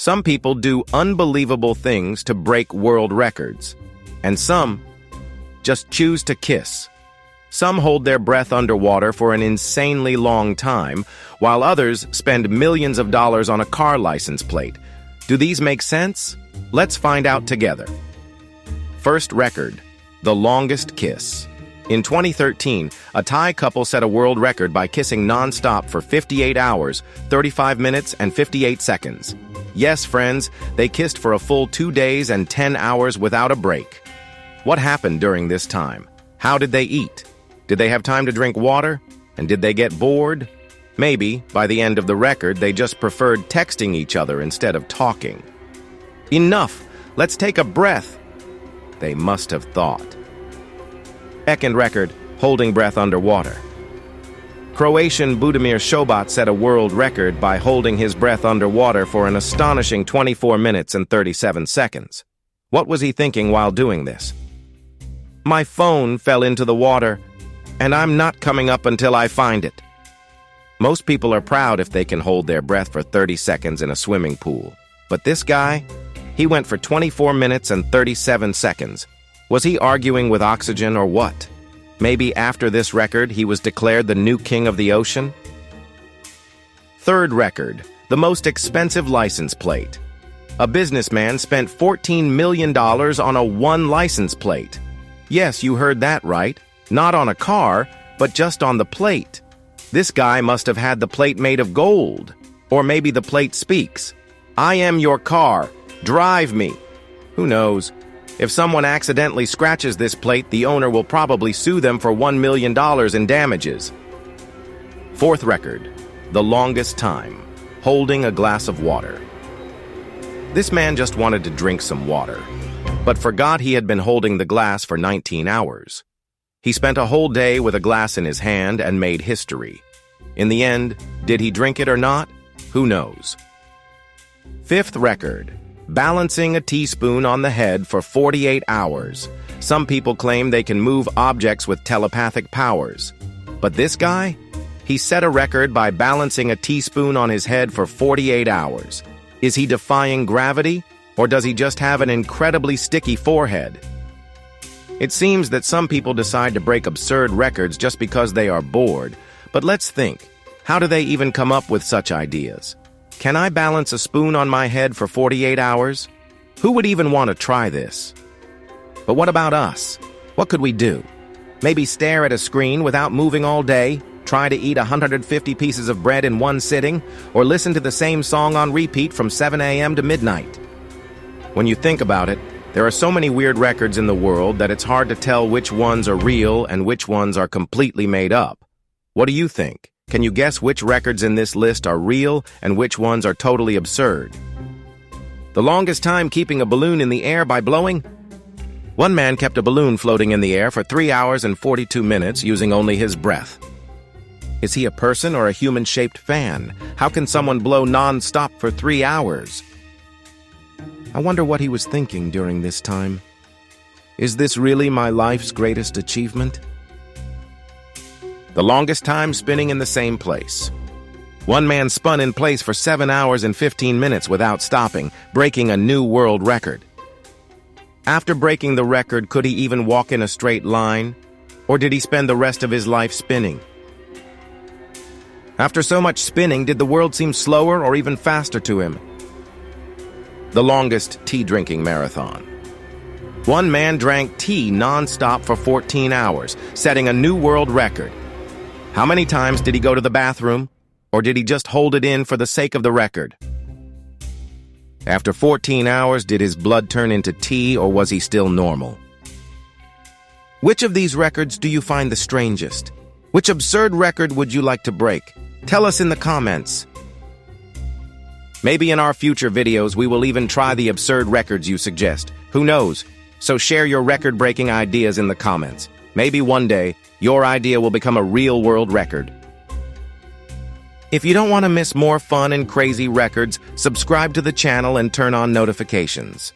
Some people do unbelievable things to break world records, and some just choose to kiss. Some hold their breath underwater for an insanely long time, while others spend millions of dollars on a car license plate. Do these make sense? Let's find out together. First record, the longest kiss. In 2013, a Thai couple set a world record by kissing non-stop for 58 hours, 35 minutes, and 58 seconds. Yes, friends, they kissed for a full 2 days and 10 hours without a break. What happened during this time? How did they eat? Did they have time to drink water? And did they get bored? Maybe, by the end of the record, they just preferred texting each other instead of talking. Enough! Let's take a breath! They must have thought. Second record, holding breath underwater. Croatian Budimir Šobat set a world record by holding his breath underwater for an astonishing 24 minutes and 37 seconds. What was he thinking while doing this? My phone fell into the water, and I'm not coming up until I find it. Most people are proud if they can hold their breath for 30 seconds in a swimming pool. But this guy, he went for 24 minutes and 37 seconds. Was he arguing with oxygen or what? Maybe after this record, he was declared the new king of the ocean? Third record, the most expensive license plate. A businessman spent $14 million on a one license plate. Yes, you heard that right. Not on a car, but just on the plate. This guy must have had the plate made of gold. Or maybe the plate speaks. I am your car. Drive me. Who knows? If someone accidentally scratches this plate, the owner will probably sue them for $1 million in damages. Fourth record, the longest time, holding a glass of water. This man just wanted to drink some water, but forgot he had been holding the glass for 19 hours. He spent a whole day with a glass in his hand and made history. In the end, did he drink it or not? Who knows? Fifth record, balancing a teaspoon on the head for 48 hours. Some people claim they can move objects with telepathic powers. But this guy? He set a record by balancing a teaspoon on his head for 48 hours. Is he defying gravity, or does he just have an incredibly sticky forehead? It seems that some people decide to break absurd records just because they are bored. But let's think, how do they even come up with such ideas? Can I balance a spoon on my head for 48 hours? Who would even want to try this? But what about us? What could we do? Maybe stare at a screen without moving all day, try to eat 150 pieces of bread in one sitting, or listen to the same song on repeat from 7 a.m. to midnight. When you think about it, there are so many weird records in the world that it's hard to tell which ones are real and which ones are completely made up. What do you think? Can you guess which records in this list are real and which ones are totally absurd? The longest time keeping a balloon in the air by blowing? One man kept a balloon floating in the air for 3 hours and 42 minutes using only his breath. Is he a person or a human-shaped fan? How can someone blow non-stop for 3 hours? I wonder what he was thinking during this time. Is this really my life's greatest achievement? The longest time spinning in the same place. One man spun in place for 7 hours and 15 minutes without stopping, breaking a new world record. After breaking the record, could he even walk in a straight line? Or did he spend the rest of his life spinning? After so much spinning, did the world seem slower or even faster to him? The longest tea-drinking marathon. One man drank tea non-stop for 14 hours, setting a new world record. How many times did he go to the bathroom? Or did he just hold it in for the sake of the record? After 14 hours, did his blood turn into tea or was he still normal? Which of these records do you find the strangest? Which absurd record would you like to break? Tell us in the comments. Maybe in our future videos we will even try the absurd records you suggest. Who knows? So share your record-breaking ideas in the comments. Maybe one day, your idea will become a real world record. If you don't want to miss more fun and crazy records, subscribe to the channel and turn on notifications.